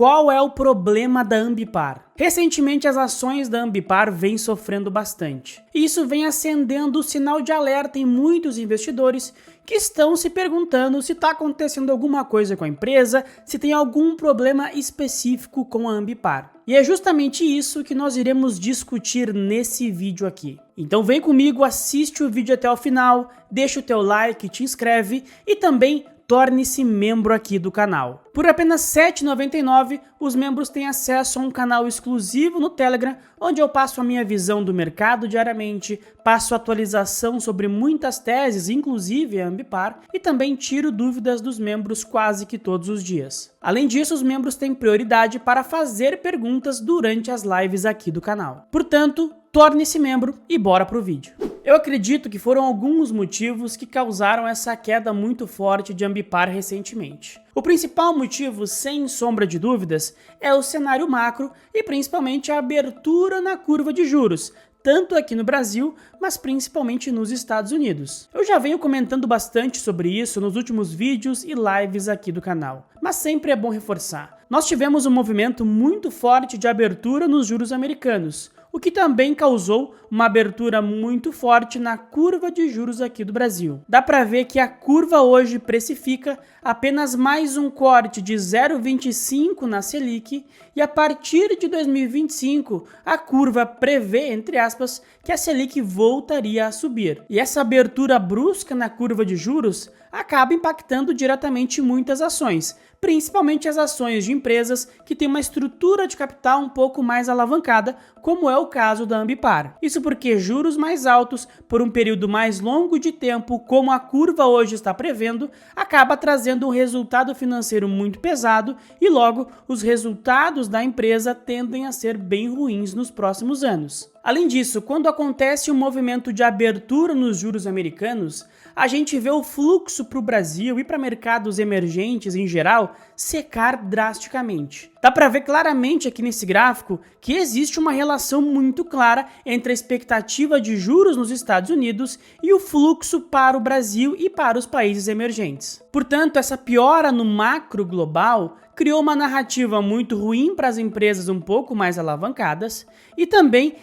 qual é o problema da Ambipar? Recentemente, as ações da Ambipar vêm sofrendo bastante. E isso vem acendendo o sinal de alerta em muitos investidores que estão se perguntando se está acontecendo alguma coisa com a empresa, se tem algum problema específico com a Ambipar. E é justamente isso que nós iremos discutir nesse vídeo aqui. Então vem comigo, assiste o vídeo até o final, deixa o teu like, te inscreve e também torne-se membro aqui do canal. Por apenas R$ 7,99, os membros têm acesso a um canal exclusivo no Telegram, onde eu passo a minha visão do mercado diariamente, passo atualização sobre muitas teses, inclusive a Ambipar, e também tiro dúvidas dos membros quase que todos os dias. Além disso, os membros têm prioridade para fazer perguntas durante as lives aqui do canal. Portanto, torne-se membro e bora pro vídeo. Eu acredito que foram alguns motivos que causaram essa queda muito forte de Ambipar recentemente. O principal motivo, sem sombra de dúvidas, é o cenário macro e principalmente a abertura na curva de juros, tanto aqui no Brasil, mas principalmente nos Estados Unidos. Eu já venho comentando bastante sobre isso nos últimos vídeos e lives aqui do canal, mas sempre é bom reforçar. Nós tivemos um movimento muito forte de abertura nos juros americanos, o que também causou uma abertura muito forte na curva de juros aqui do Brasil. Dá para ver que a curva hoje precifica apenas mais um corte de 0,25 na Selic e a partir de 2025 a curva prevê, entre aspas, que a Selic voltaria a subir. E essa abertura brusca na curva de juros acaba impactando diretamente muitas ações, principalmente as ações de empresas que têm uma estrutura de capital um pouco mais alavancada, como é o caso da Ambipar. Isso porque juros mais altos por um período mais longo de tempo, como a curva hoje está prevendo, acaba trazendo um resultado financeiro muito pesado e logo os resultados da empresa tendem a ser bem ruins nos próximos anos. Além disso, quando acontece um movimento de abertura nos juros americanos, a gente vê o fluxo para o Brasil e para mercados emergentes em geral secar drasticamente. Dá para ver claramente aqui nesse gráfico que existe uma relação muito clara entre a expectativa de juros nos Estados Unidos e o fluxo para o Brasil e para os países emergentes. Portanto, essa piora no macro global criou uma narrativa muito ruim para as empresas um pouco mais alavancadas e também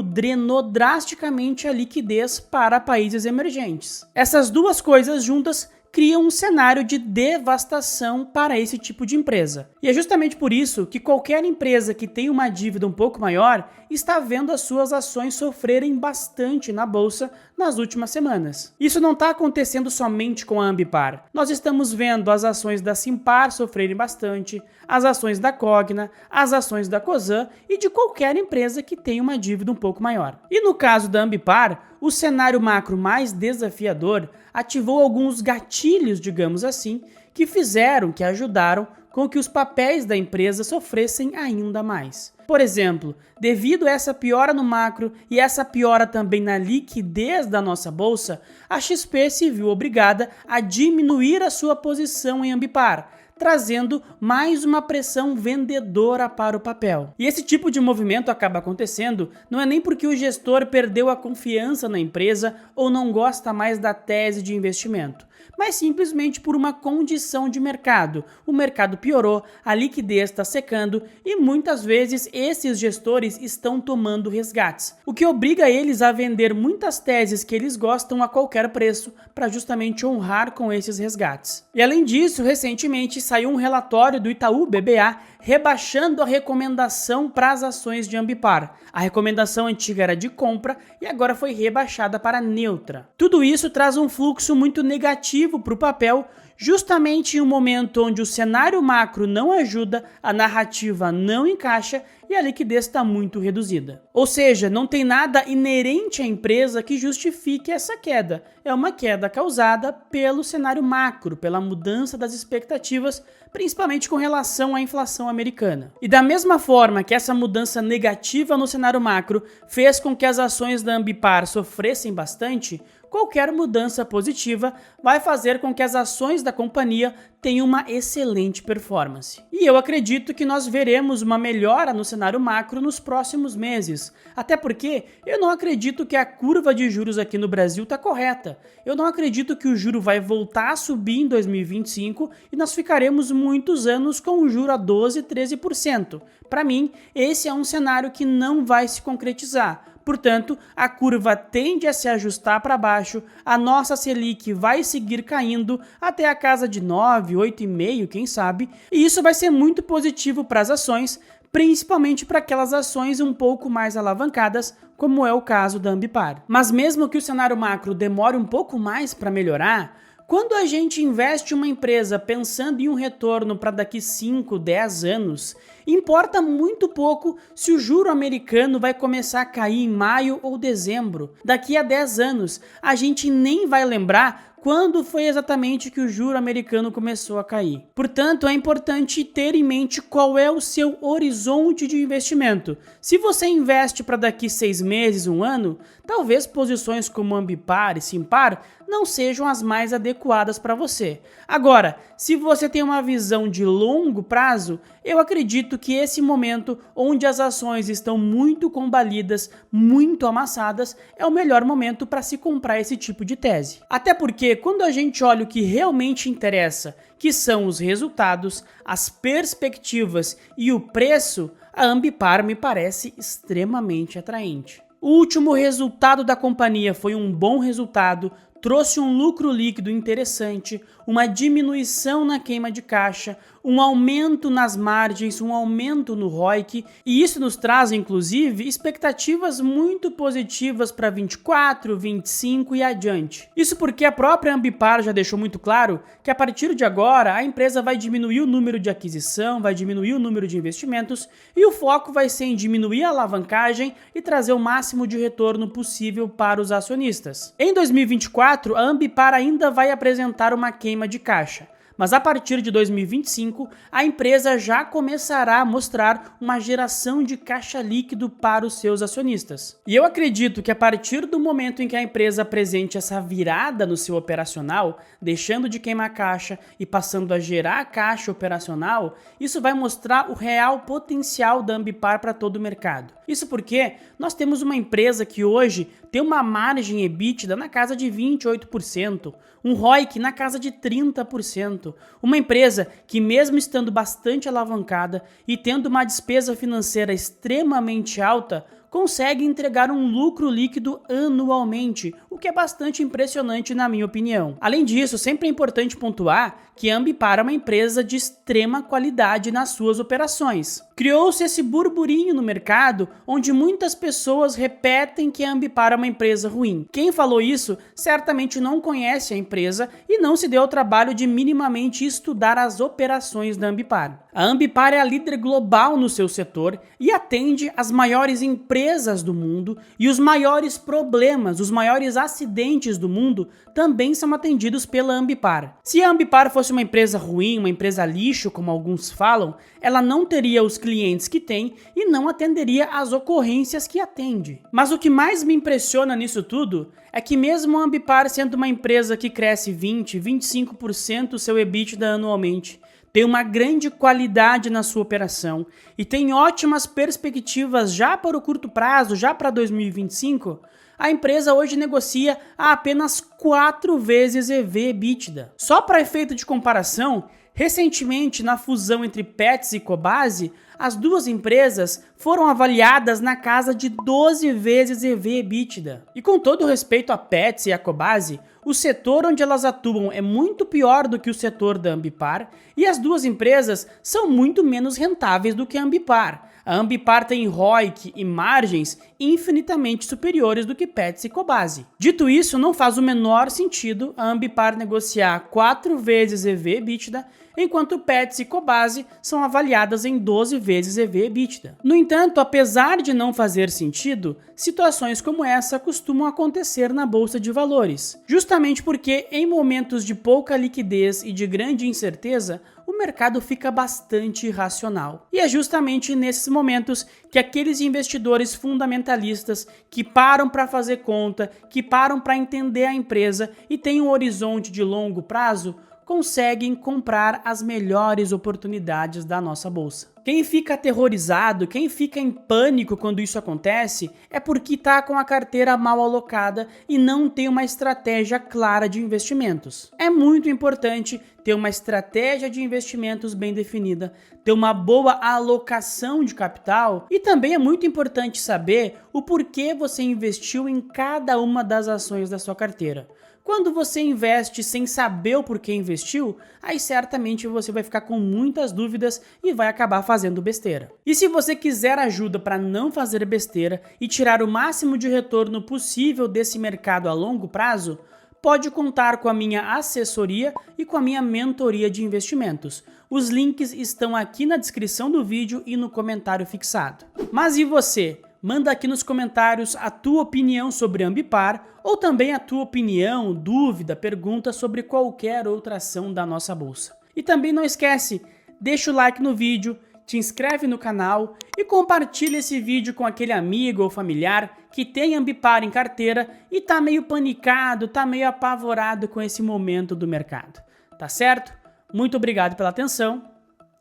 drenou drasticamente a liquidez para países emergentes. Essas duas coisas juntas criam um cenário de devastação para esse tipo de empresa. E é justamente por isso que qualquer empresa que tem uma dívida um pouco maior está vendo as suas ações sofrerem bastante na bolsa nas últimas semanas. Isso não está acontecendo somente com a Ambipar. Nós estamos vendo as ações da Simpar sofrerem bastante, as ações da Cogna, as ações da Cosan e de qualquer empresa que tenha uma dívida um pouco maior. E no caso da Ambipar, o cenário macro mais desafiador ativou alguns gatilhos, digamos assim, que ajudaram com que os papéis da empresa sofressem ainda mais. Por exemplo, devido a essa piora no macro e essa piora também na liquidez da nossa bolsa, a XP se viu obrigada a diminuir a sua posição em Ambipar, trazendo mais uma pressão vendedora para o papel. E esse tipo de movimento acaba acontecendo não é nem porque o gestor perdeu a confiança na empresa ou não gosta mais da tese de investimento, mas simplesmente por uma condição de mercado. O mercado piorou, a liquidez está secando e muitas vezes esses gestores estão tomando resgates, o que obriga eles a vender muitas teses que eles gostam a qualquer preço para justamente honrar com esses resgates. E além disso, recentemente saiu um relatório do Itaú BBA rebaixando a recomendação para as ações de Ambipar. A recomendação antiga era de compra e agora foi rebaixada para neutra. Tudo isso traz um fluxo muito negativo para o papel, justamente em um momento onde o cenário macro não ajuda, a narrativa não encaixa e a liquidez está muito reduzida. Ou seja, não tem nada inerente à empresa que justifique essa queda. É uma queda causada pelo cenário macro, pela mudança das expectativas, principalmente com relação à inflação americana. E da mesma forma que essa mudança negativa no cenário macro fez com que as ações da Ambipar sofressem bastante, qualquer mudança positiva vai fazer com que as ações da companhia tenham uma excelente performance. E eu acredito que nós veremos uma melhora no cenário macro nos próximos meses, até porque eu não acredito que a curva de juros aqui no Brasil está correta. Eu não acredito que o juro vai voltar a subir em 2025 e nós ficaremos muitos anos com o juro a 12, 13%. Para mim, esse é um cenário que não vai se concretizar. Portanto, a curva tende a se ajustar para baixo, a nossa Selic vai seguir caindo até a casa de 9, 8,5, quem sabe, e isso vai ser muito positivo para as ações, principalmente para aquelas ações um pouco mais alavancadas, como é o caso da Ambipar. Mas mesmo que o cenário macro demore um pouco mais para melhorar, quando a gente investe em uma empresa pensando em um retorno para daqui 5, 10 anos, importa muito pouco se o juro americano vai começar a cair em maio ou dezembro. Daqui a 10 anos, a gente nem vai lembrar quando foi exatamente que o juro americano começou a cair. Portanto, é importante ter em mente qual é o seu horizonte de investimento. Se você investe para daqui 6 meses, 1 ano, talvez posições como Ambipar e Simpar não sejam as mais adequadas para você. Agora, se você tem uma visão de longo prazo, eu acredito que esse momento onde as ações estão muito combalidas, muito amassadas, é o melhor momento para se comprar esse tipo de tese. Até porque quando a gente olha o que realmente interessa, que são os resultados, as perspectivas e o preço, a Ambipar me parece extremamente atraente. O último resultado da companhia foi um bom resultado, trouxe um lucro líquido interessante, uma diminuição na queima de caixa, um aumento nas margens, um aumento no ROIC, e isso nos traz, inclusive, expectativas muito positivas para 24, 25 e adiante. Isso porque a própria Ambipar já deixou muito claro que a partir de agora a empresa vai diminuir o número de aquisição, vai diminuir o número de investimentos e o foco vai ser em diminuir a alavancagem e trazer o máximo de retorno possível para os acionistas. Em 2024, a Ambipar ainda vai apresentar uma queima de caixa. Mas a partir de 2025, a empresa já começará a mostrar uma geração de caixa líquido para os seus acionistas. E eu acredito que a partir do momento em que a empresa apresente essa virada no seu operacional, deixando de queimar caixa e passando a gerar caixa operacional, isso vai mostrar o real potencial da Ambipar para todo o mercado. Isso porque nós temos uma empresa que hoje tem uma margem EBITDA na casa de 28%, um ROIC na casa de 30%, uma empresa que mesmo estando bastante alavancada e tendo uma despesa financeira extremamente alta, consegue entregar um lucro líquido anualmente, o que é bastante impressionante na minha opinião. Além disso, sempre é importante pontuar que a Ambipar é uma empresa de extrema qualidade nas suas operações. Criou-se esse burburinho no mercado onde muitas pessoas repetem que a Ambipar é uma empresa ruim. Quem falou isso certamente não conhece a empresa e não se deu ao trabalho de minimamente estudar as operações da Ambipar. A Ambipar é a líder global no seu setor e atende as maiores empresas do mundo, e os maiores problemas, os maiores acidentes do mundo também são atendidos pela Ambipar. Se a Ambipar fosse uma empresa ruim, uma empresa lixo, como alguns falam, ela não teria os clientes que tem e não atenderia as ocorrências que atende. Mas o que mais me impressiona nisso tudo é que mesmo a Ambipar sendo uma empresa que cresce 20, 25% o seu EBITDA anualmente, tem uma grande qualidade na sua operação e tem ótimas perspectivas já para o curto prazo, já para 2025, a empresa hoje negocia a apenas 4 vezes EV/EBITDA. Só para efeito de comparação, recentemente na fusão entre Petz e Cobasi, as duas empresas foram avaliadas na casa de 12 vezes EV/EBITDA. E com todo respeito a Petz e a Cobasi, o setor onde elas atuam é muito pior do que o setor da Ambipar e as duas empresas são muito menos rentáveis do que a Ambipar. A Ambipar tem ROIC e margens infinitamente superiores do que Petz e Cobasi. Dito isso, não faz o menor sentido a Ambipar negociar 4 vezes EV/EBITDA, enquanto Petz e Cobasi são avaliadas em 12 vezes EV/EBITDA. No entanto, apesar de não fazer sentido, situações como essa costumam acontecer na bolsa de valores, justamente porque em momentos de pouca liquidez e de grande incerteza, o mercado fica bastante irracional. E é justamente nesses momentos que aqueles investidores fundamentalistas que param para fazer conta, que param para entender a empresa e têm um horizonte de longo prazo, conseguem comprar as melhores oportunidades da nossa bolsa. Quem fica aterrorizado, quem fica em pânico quando isso acontece, é porque está com a carteira mal alocada e não tem uma estratégia clara de investimentos. É muito importante ter uma estratégia de investimentos bem definida, ter uma boa alocação de capital e também é muito importante saber o porquê você investiu em cada uma das ações da sua carteira. Quando você investe sem saber o porquê investiu, aí certamente você vai ficar com muitas dúvidas e vai acabar fazendo besteira. E se você quiser ajuda para não fazer besteira e tirar o máximo de retorno possível desse mercado a longo prazo, pode contar com a minha assessoria e com a minha mentoria de investimentos. Os links estão aqui na descrição do vídeo e no comentário fixado. Mas e você? Manda aqui nos comentários a tua opinião sobre Ambipar ou também a tua opinião, dúvida, pergunta sobre qualquer outra ação da nossa bolsa. E também não esquece, deixa o like no vídeo, te inscreve no canal e compartilha esse vídeo com aquele amigo ou familiar que tem Ambipar em carteira e tá meio panicado, tá meio apavorado com esse momento do mercado. Tá certo? Muito obrigado pela atenção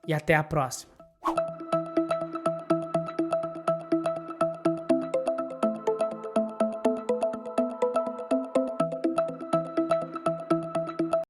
e até a próxima.